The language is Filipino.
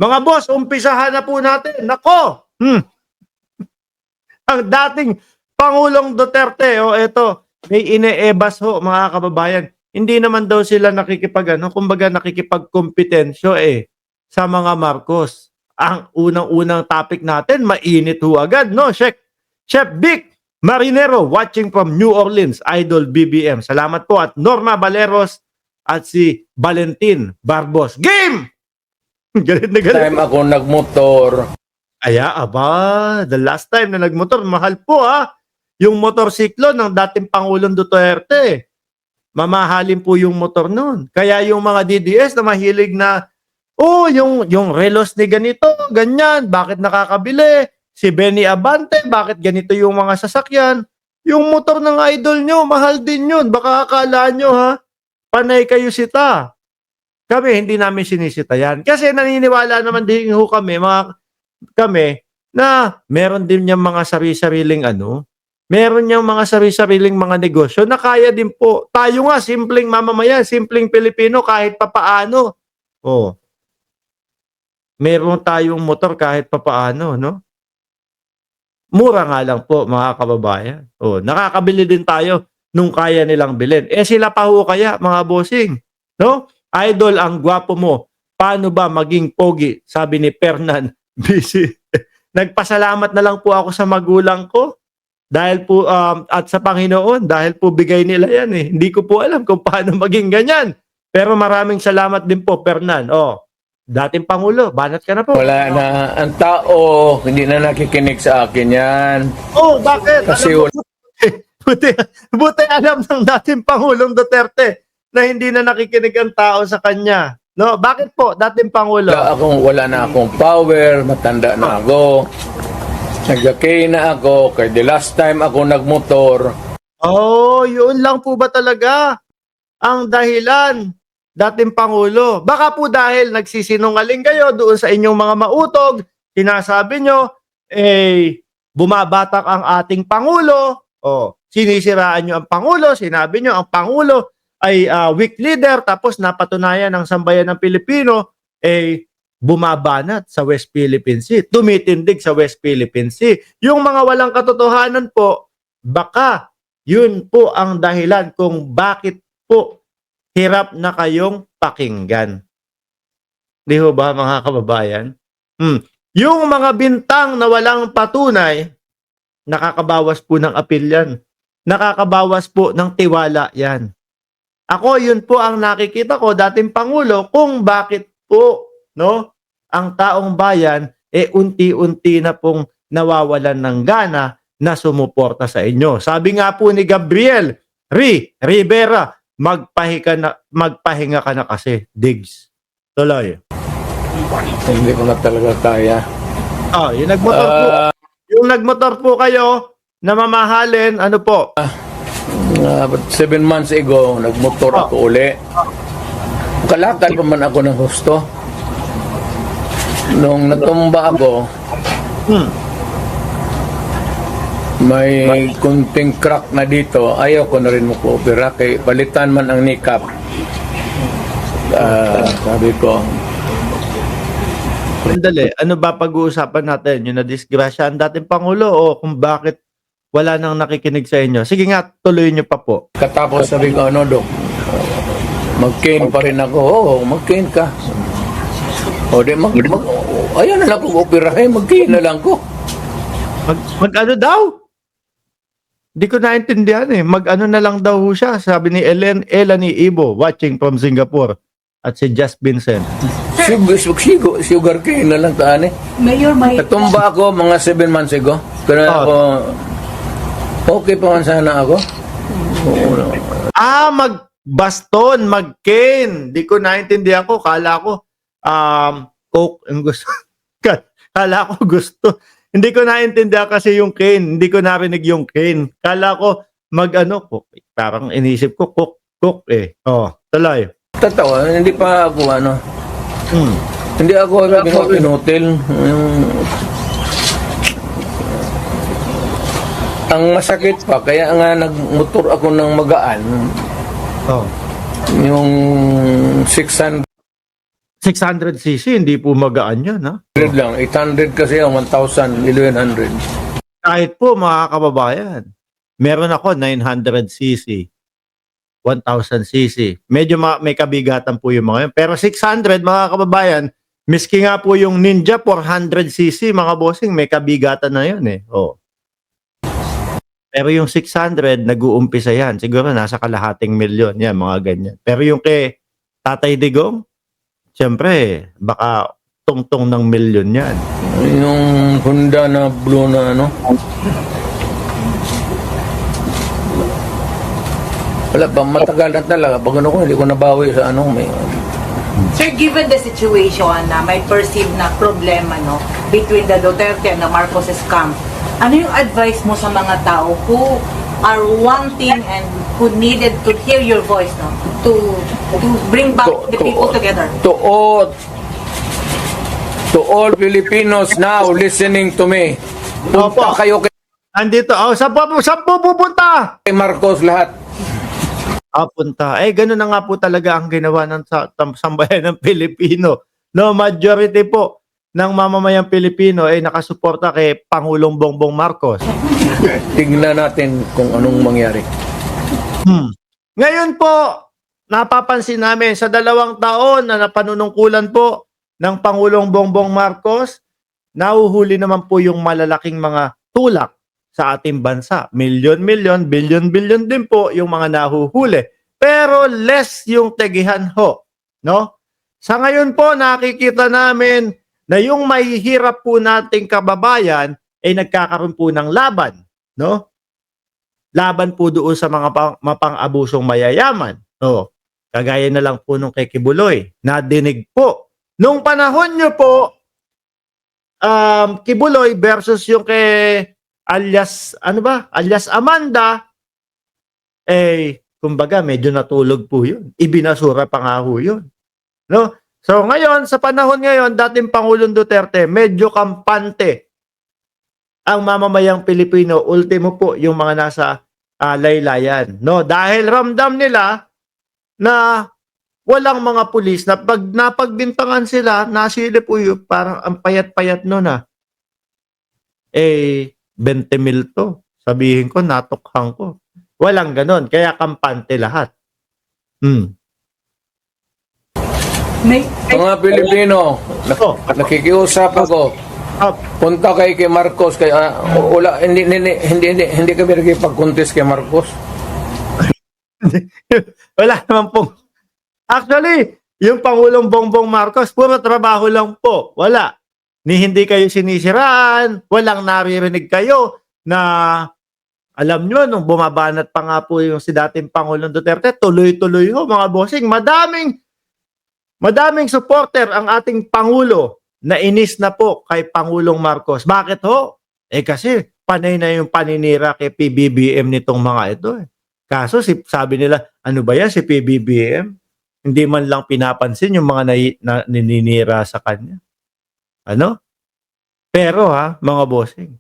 Mga boss, umpisahan na po natin. Nako! Ang dating Pangulong Duterte, eto, may ine-ebas ho, mga kababayan. Hindi naman daw sila kumbaga nakikipagkompetensyo sa mga Marcos. Ang unang-unang topic natin, mainit ho agad, no? Chef Vic Marinero, watching from New Orleans, Idol BBM. Salamat po at Norma Valeros at si Valentin Barbos. Game! Galit na galit. Time ako nagmotor. The last time na nagmotor, mahal po yung motorsiklo ng dating Pangulong Duterte. Mamahalin po yung motor noon. Kaya yung mga DDS na mahilig na, yung relos ni ganito, ganyan, bakit nakakabili? Si Benny Abante, bakit ganito yung mga sasakyan? Yung motor ng idol nyo, mahal din yun. Baka akala nyo panay kayo sita. Kami, hindi namin sinisita yan. Kasi naniniwala naman din ho kami na meron din niyang mga sari-sariling meron niyang mga sari-sariling mga negosyo na kaya din po. Tayo nga, simpleng mamamayan, simpleng Pilipino, kahit papaano. Meron tayong motor kahit papaano, no? Mura nga lang po, mga kababayan. Nakakabili din tayo nung kaya nilang bilhin. Sila pa ho kaya, mga bossing, no? Idol, ang gwapo mo. Paano ba maging pogi? Sabi ni Fernan. Busy. Nagpasalamat na lang po ako sa magulang ko. Dahil po, at sa Panginoon. Dahil po bigay nila yan Hindi ko po alam kung paano maging ganyan. Pero maraming salamat din po, Fernan. Dating Pangulo, banat ka na po. Wala na. Ang tao, hindi na nakikinig sa akin yan. Bakit? Kasi buti alam ng dating Pangulong Duterte na hindi na nakikinig ang tao sa kanya. No, bakit po dating Pangulo? Wala na akong power, matanda na ako. Nagkakay na ako, kaya the last time ako nagmotor. Yun lang po ba talaga ang dahilan, dating Pangulo? Baka po dahil nagsisinungaling kayo doon sa inyong mga mautog, sinasabi nyo, bumabatak ang ating Pangulo, sinisiraan nyo ang Pangulo, sinabi nyo ang Pangulo ay weak leader, tapos napatunayan ng sambayan ng Pilipino, bumabanat sa West Philippine Sea, tumitindig sa West Philippine Sea. Yung mga walang katotohanan po, baka yun po ang dahilan kung bakit po hirap na kayong pakinggan. Di ho ba, mga kababayan? Yung mga bintang na walang patunay, nakakabawas po ng apil yan. Nakakabawas po ng tiwala yan. Ako, yun po ang nakikita ko, dating Pangulo, kung bakit po, no, ang taong bayan, unti-unti na pong nawawalan ng gana na sumuporta sa inyo. Sabi nga po ni Gabriel Rivera, magpahinga ka na kasi, Diggs. Tuloy. Hindi ko na talaga kaya. Yung nagmotor po kayo, na mamahalin, ano po? 7 months ago, nagmotor ako uli. Kalakal pa man ako ng husto. Nung natumba ako, may kunting crack na dito. Ayaw ko na rin mag-opera. Kaya palitan man ang kneecap. Sabi ko, Sandali, ano ba pag-uusapan natin? Yung na-disgrasya ang dating Pangulo o kung bakit wala nang nakikinig sa inyo? Sige nga, tuloy nyo pa po. katapos sabi ko, Dok? Mag-cane pa rin ako. Mag-cane ka. Ayaw na lang ko operahin. Mag-cane na lang ko. Mag-ano daw? Hindi ko naintindihan Mag-ano na lang daw siya. Sabi ni Elani Ibo, watching from Singapore. At si Just Vincent. Sugar cane na lang taan Mayor, Natumba ako mga 7 months ago. Pero ako, okay pa man sana ako. Magbaston, mag-cane. Di ko naintindihan ko. Kala ko, coke ang gusto. Kala ko gusto. Hindi ko naintindihan kasi yung cane. Hindi ko narinig yung cane. Kala ko, coke. Parang inisip ko, coke tuloy. Tatawa, hindi pa ako Hindi ako in hotel. Ang masakit pa, kaya nga nagmotor ako ng magaan. Yung 600 600cc, hindi po magaan yan, ha? 100 lang. 800 kasi ang 1,000, 1,100. Kahit po, mga kababayan, meron ako 900cc, 1000cc. Medyo may kabigatan po yung mga yun. Pero 600, mga kababayan, miski nga po yung Ninja 400cc, mga bossing, may kabigatan na yun eh. Oh. Pero yung 600, nag-uumpisa yan. Siguro nasa kalahating milyon. Yan, mga ganyan. Pero yung kay Tatay Digong, siyempre, baka tungtong ng milyon yan. Yung Honda na blue na ano. Wala ba, matagal na talaga. Pag ano ko, hindi ko nabawi sa ano. May, Sir, given the situation na may perceived na problema no, between the Duterte and the Marcos camp, ano yung advice mo sa mga tao who are wanting and who needed to hear your voice no, to bring back the people together? To all Filipinos now listening to me. Punta Opo. kayo Andito, saan po pupunta? kay Marcos lahat. Punta. Ganun na nga po talaga ang ginawa ng sambayan ng Pilipino. No, majority po ng mamamayang Pilipino ay nakasuporta kay Pangulong Bongbong Marcos. Tignan natin kung anong mangyari. Ngayon po, napapansin namin sa 2 taon na napanunungkulan po ng Pangulong Bongbong Marcos, nahuhuli naman po yung malalaking mga tulak sa ating bansa. Milyon-milyon, bilyon-bilyon din po yung mga nahuhuli. Pero less yung tegihan ho. No? Sa ngayon po, nakikita namin na yung mahihirap po nating kababayan ay nagkakaroon po ng laban. No? Laban po doon sa mga mapang-abusong mayayaman. No? Kagaya na lang po nung kay Kibuloy. Nadinig po. Nung panahon nyo po, Kibuloy versus yung kay alias Amanda, kumbaga medyo natulog po yun. Ibinasura pa nga ho yun. No? So ngayon, sa panahon ngayon, dating Pangulong Duterte, medyo kampante ang mamamayang Pilipino, ultimo po yung mga nasa laylayan. No? Dahil ramdam nila na walang mga pulis na pag napagbintangan sila, nasilip po yun, parang ang payat-payat nun 20,000 to. Sabihin ko, natukhang ko. Walang ganon. Kaya kampante lahat. Mga Pilipino, nakikiusap ako. Punta kay Marcos kay wala hindi kami nakipag-contest kay Marcos. Wala naman pong. Actually, yung Pangulong Bongbong Marcos, puro trabaho lang po. Wala. Ni hindi kayo sinisiraan, walang naririnig kayo na alam nyo, nung bumabanat pa nga po yung si dating Pangulong Duterte, tuloy-tuloy ho mga bossing. Madaming supporter ang ating Pangulo na inis na po kay Pangulong Marcos. Bakit ho? Kasi panay na yung paninira kay PBBM nitong mga ito. Kaso sabi nila, ano ba yan si PBBM? Hindi man lang pinapansin yung mga naninira sa kanya. Ano? Pero mga bossing,